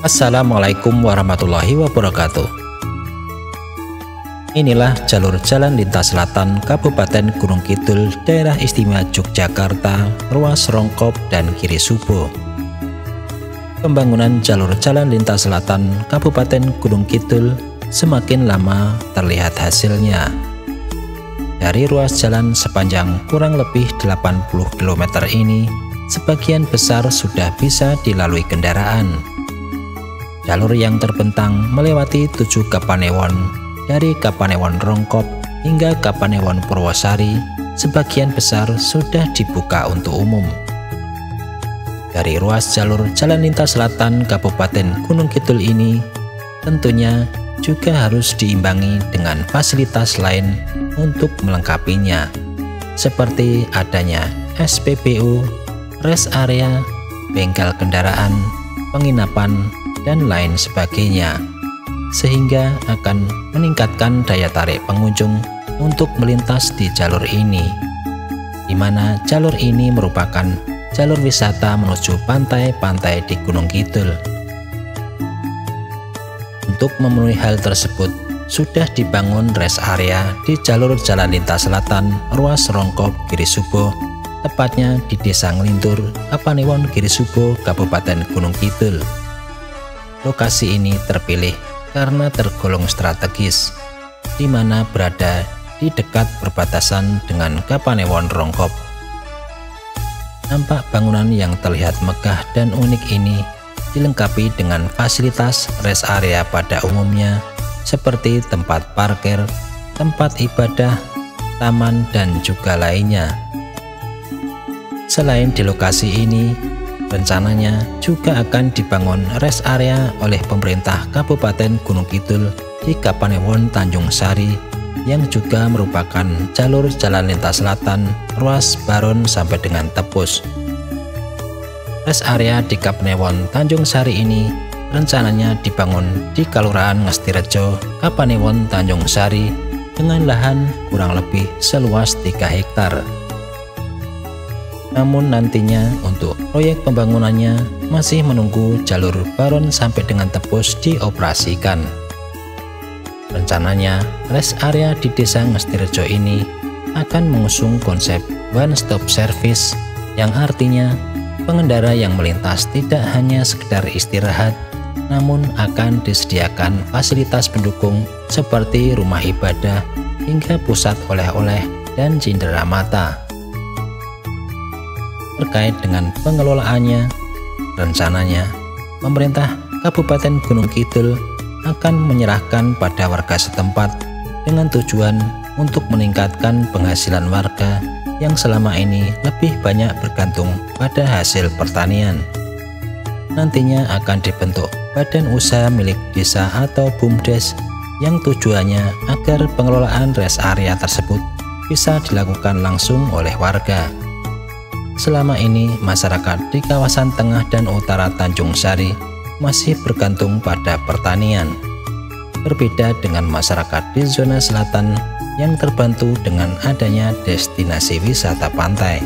Assalamualaikum warahmatullahi wabarakatuh. Inilah jalur jalan lintas selatan Kabupaten Gunung Kidul, Daerah Istimewa Yogyakarta, ruas Rongkop dan Giri Subo. Pembangunan jalur jalan lintas selatan Kabupaten Gunung Kidul semakin lama terlihat hasilnya. Dari ruas jalan sepanjang kurang lebih 80 km ini, sebagian besar sudah bisa dilalui kendaraan. Jalur yang terbentang melewati 7 Kapanewon, dari Kapanewon Rongkop hingga Kapanewon Purwosari, sebagian besar sudah dibuka untuk umum. Dari ruas jalur jalan lintas selatan Kabupaten Gunung Kidul ini, tentunya juga harus diimbangi dengan fasilitas lain untuk melengkapinya, seperti adanya SPBU, rest area, bengkel kendaraan, penginapan, dan lain sebagainya, sehingga akan meningkatkan daya tarik pengunjung untuk melintas di jalur ini, di mana jalur ini merupakan jalur wisata menuju pantai-pantai di Gunung Kidul. Untuk memenuhi hal tersebut, sudah dibangun rest area di jalur jalan lintas selatan ruas Rongkop Giri Subo, tepatnya di Desa Nglintur, Kapanewon Giri Subo, Kabupaten Gunung Kidul. Lokasi ini terpilih karena tergolong strategis, di mana berada di dekat perbatasan dengan Kapanewon Rongkop. Nampak bangunan yang terlihat megah dan unik ini dilengkapi dengan fasilitas rest area pada umumnya, seperti tempat parkir, tempat ibadah, taman, dan juga lainnya. Selain di lokasi ini, rencananya juga akan dibangun rest area oleh pemerintah Kabupaten Gunung Kidul di Kapanewon Tanjung Sari, yang juga merupakan jalur jalan lintas selatan ruas Baron sampai dengan Tepus. Rest area di Kapanewon Tanjung Sari ini rencananya dibangun di Kelurahan Ngestirejo, Kapanewon Tanjung Sari, dengan lahan kurang lebih seluas 3 hektar. Namun nantinya untuk proyek pembangunannya masih menunggu jalur Baron sampai dengan Tepus dioperasikan. Rencananya rest area di Desa Ngestirejo ini akan mengusung konsep one stop service, yang artinya pengendara yang melintas tidak hanya sekedar istirahat, namun akan disediakan fasilitas pendukung seperti rumah ibadah hingga pusat oleh-oleh dan cindera mata. Terkait dengan pengelolaannya, rencananya pemerintah Kabupaten Gunung Kidul akan menyerahkan pada warga setempat dengan tujuan untuk meningkatkan penghasilan warga yang selama ini lebih banyak bergantung pada hasil pertanian. Nantinya akan dibentuk badan usaha milik desa atau BUMDes, yang tujuannya agar pengelolaan rest area tersebut bisa dilakukan langsung oleh warga. Selama ini masyarakat di kawasan tengah dan utara Tanjung Sari masih bergantung pada pertanian, berbeda dengan masyarakat di zona selatan yang terbantu dengan adanya destinasi wisata pantai.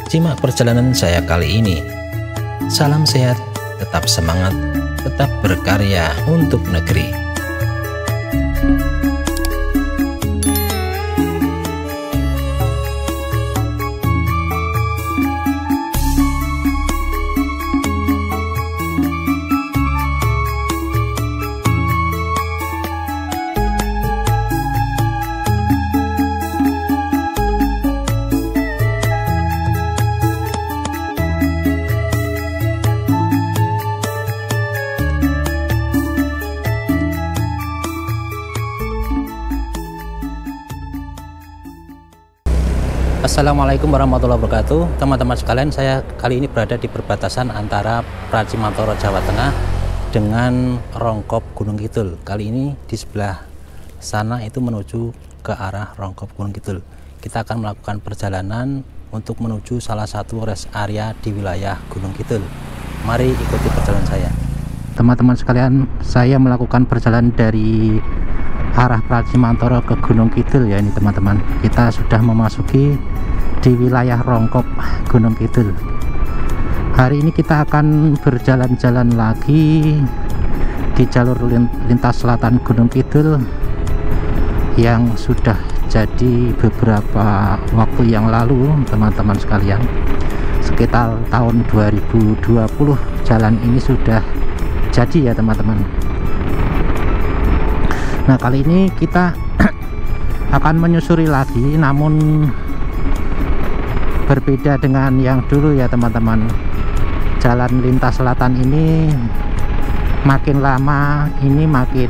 Simak perjalanan saya kali ini. Salam sehat, tetap semangat, tetap berkarya untuk negeri. Assalamualaikum warahmatullahi wabarakatuh. Teman-teman sekalian, saya kali ini berada di perbatasan antara Pracimantoro Jawa Tengah dengan Rongkop Gunung Kidul. Kali ini di sebelah sana itu menuju ke arah Rongkop Gunung Kidul. Kita akan melakukan perjalanan untuk menuju salah satu rest area di wilayah Gunung Kidul. Mari ikuti perjalanan saya. Teman-teman sekalian, saya melakukan perjalanan dari arah Pracimantoro ke Gunung Kidul ya. Ini teman-teman, kita sudah memasuki di wilayah Rongkop Gunung Kidul. Hari ini kita akan berjalan-jalan lagi di jalur lintas selatan Gunung Kidul yang sudah jadi beberapa waktu yang lalu, teman-teman sekalian. Sekitar tahun 2020 jalan ini sudah jadi ya teman-teman. Nah, kali ini kita akan menyusuri lagi, namun berbeda dengan yang dulu ya teman-teman. Jalan lintas selatan ini makin lama ini makin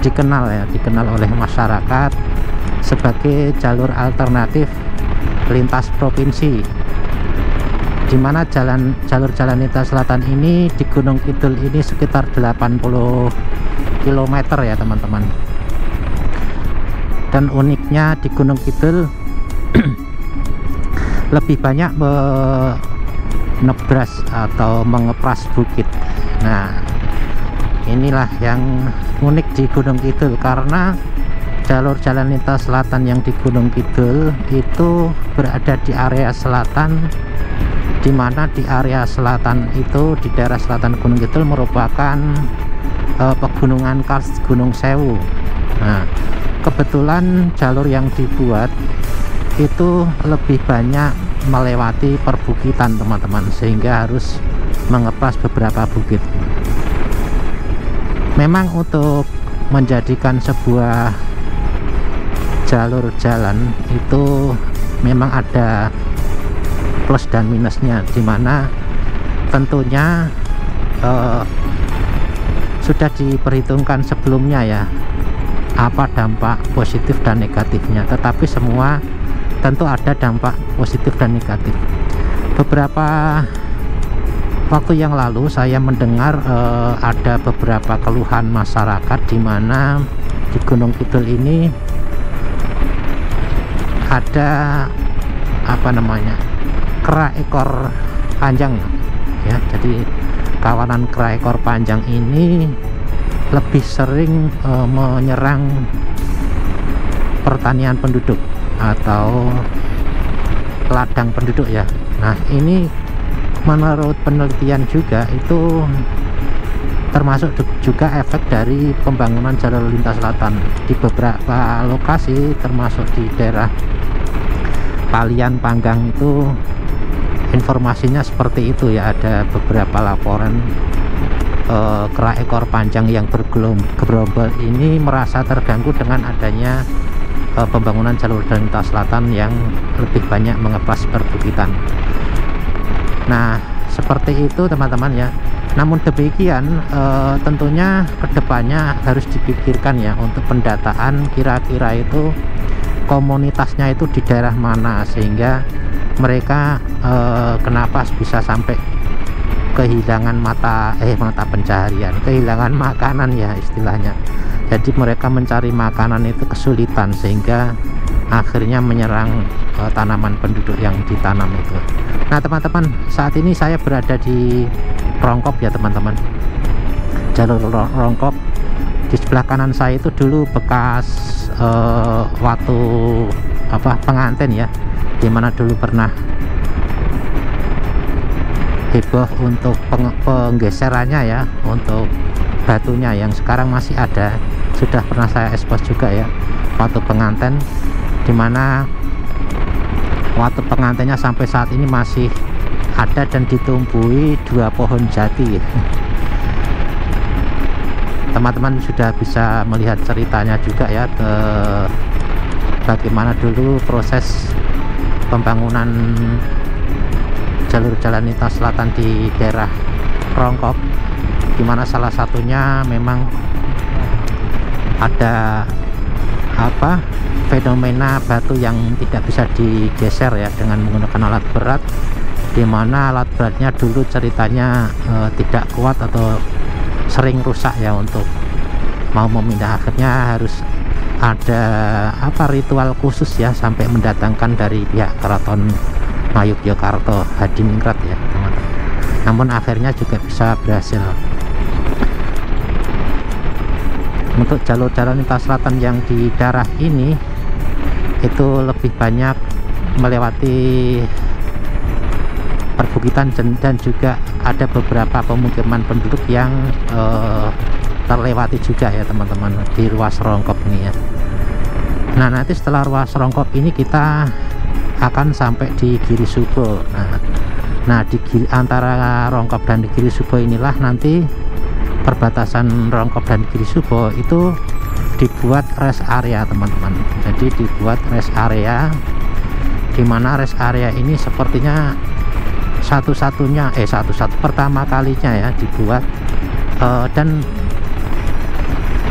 dikenal oleh masyarakat sebagai jalur alternatif lintas provinsi, di mana jalur jalan lintas selatan ini di Gunung Kidul ini sekitar 80 km ya teman-teman. Dan uniknya di Gunung Kidul lebih banyak menebras atau mengepras bukit. Nah, inilah yang unik di Gunung Kidul, karena jalur jalan lintas selatan yang di Gunung Kidul itu berada di area selatan, di mana di area selatan itu, di daerah selatan Gunung Kidul merupakan pegunungan kars Gunung Sewu. Nah, kebetulan jalur yang dibuat itu lebih banyak melewati perbukitan teman-teman, sehingga harus mengepras beberapa bukit. Memang untuk menjadikan sebuah jalur jalan itu memang ada plus dan minusnya, dimana tentunya sudah diperhitungkan sebelumnya ya apa dampak positif dan negatifnya, tetapi semua tentu ada dampak positif dan negatif. Beberapa waktu yang lalu saya mendengar ada beberapa keluhan masyarakat, di mana di Gunung Kidul ini ada kera ekor panjang ya. Jadi kawanan kera ekor panjang ini lebih sering menyerang pertanian penduduk atau ladang penduduk ya. Nah, ini menurut penelitian juga itu termasuk juga efek dari pembangunan jalur lintas selatan di beberapa lokasi, termasuk di daerah Palian Panggang. Itu informasinya seperti itu ya. Ada beberapa laporan kera ekor panjang yang bergerombol ini merasa terganggu dengan adanya pembangunan jalur lintas selatan yang lebih banyak mengepras perbukitan. Nah, seperti itu teman-teman ya. Namun demikian tentunya kedepannya harus dipikirkan ya untuk pendataan, kira-kira itu komunitasnya itu di daerah mana, sehingga mereka kenapa bisa sampai kehilangan mata pencaharian, kehilangan makanan ya istilahnya. Jadi mereka mencari makanan itu kesulitan, sehingga akhirnya menyerang tanaman penduduk yang ditanam itu. Nah teman-teman, saat ini saya berada di Rongkop ya teman-teman, jalur Rongkop. Di sebelah kanan saya itu dulu bekas waktu pengantin ya, dimana dulu pernah heboh untuk penggeserannya ya, untuk batunya yang sekarang masih ada. Sudah pernah saya expose juga ya waktu pengantin, dimana waktu pengantinnya sampai saat ini masih ada dan ditumbuhi 2 pohon jati. Teman-teman sudah bisa melihat ceritanya juga ya, bagaimana dulu proses pembangunan jalur jalan lintas selatan di daerah Rongkop, dimana salah satunya memang ada fenomena batu yang tidak bisa digeser ya dengan menggunakan alat berat, dimana alat beratnya dulu ceritanya tidak kuat atau sering rusak ya. Untuk mau memindah akhirnya harus ada ritual khusus ya, sampai mendatangkan dari pihak keraton Ngayogyakarta Hadiningrat ya teman-teman. Namun akhirnya juga bisa berhasil. Untuk jalur jalan lintas selatan yang di daerah ini itu lebih banyak melewati perbukitan dan juga ada beberapa pemukiman penduduk yang terlewati juga ya teman-teman di ruas Rongkop ini ya. Nah nanti setelah ruas Rongkop ini kita akan sampai di Giri Subo. Nah di antara Rongkop dan di Giri Subo inilah nanti perbatasan Rongkop dan Giri Subo itu dibuat rest area teman-teman. Jadi dibuat rest area, dimana rest area ini sepertinya pertama kalinya ya dibuat dan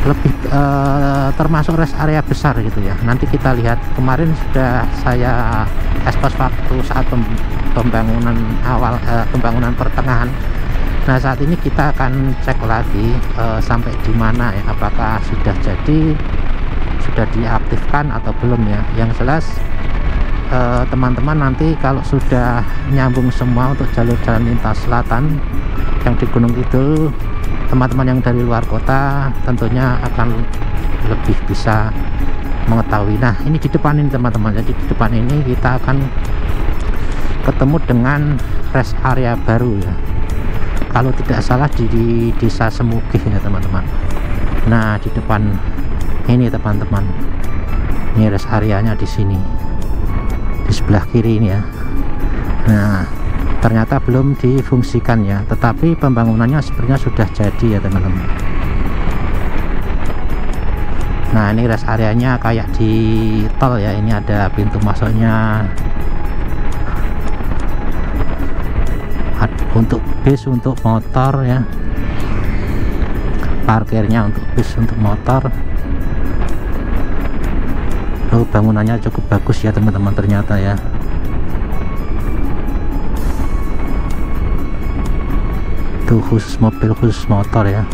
lebih termasuk rest area besar gitu ya. Nanti kita lihat, kemarin sudah saya ekspos waktu saat pembangunan awal, pembangunan pertengahan. Nah saat ini kita akan cek lagi sampai di mana ya, apakah sudah jadi, sudah diaktifkan atau belum ya. Yang jelas teman-teman nanti kalau sudah nyambung semua untuk jalur jalan lintas selatan yang di Gunung Kidul, teman-teman yang dari luar kota tentunya akan lebih bisa mengetahui. Nah ini di depan ini teman-teman, jadi di depan ini kita akan ketemu dengan rest area baru ya, kalau tidak salah di desa Semugih ya teman-teman. Nah di depan ini teman-teman, ini rest areanya di sini, di sebelah kiri ini ya. Nah ternyata belum difungsikan ya, tetapi pembangunannya sebenarnya sudah jadi ya teman-teman. Nah ini rest areanya kayak di tol ya, ini ada pintu masuknya untuk bis, untuk motor ya, parkirnya untuk bis, untuk motor. Bangunannya cukup bagus ya teman-teman ternyata ya. Itu khusus mobil, khusus motor ya,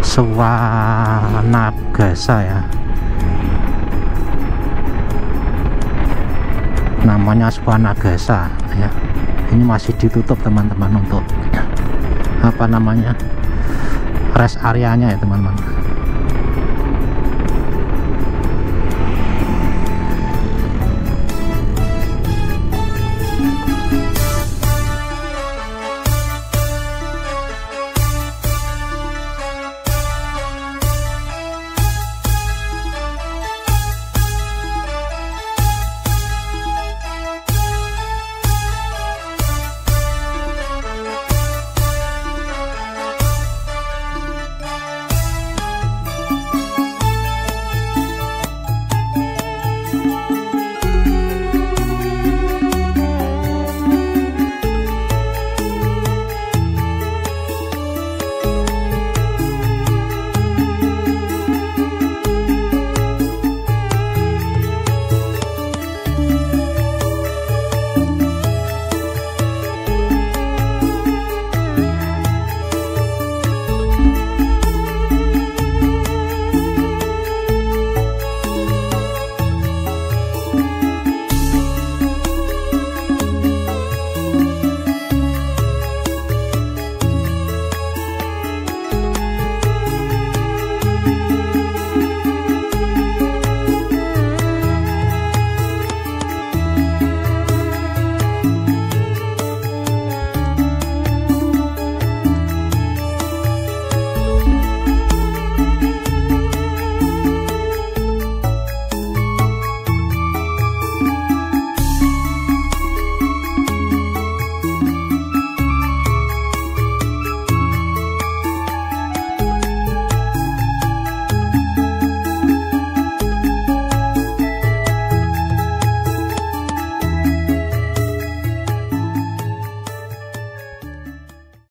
Swanagasa ya namanya, Swanagasa ya. Ini masih ditutup teman-teman untuk apa namanya, rest areanya ya teman-teman.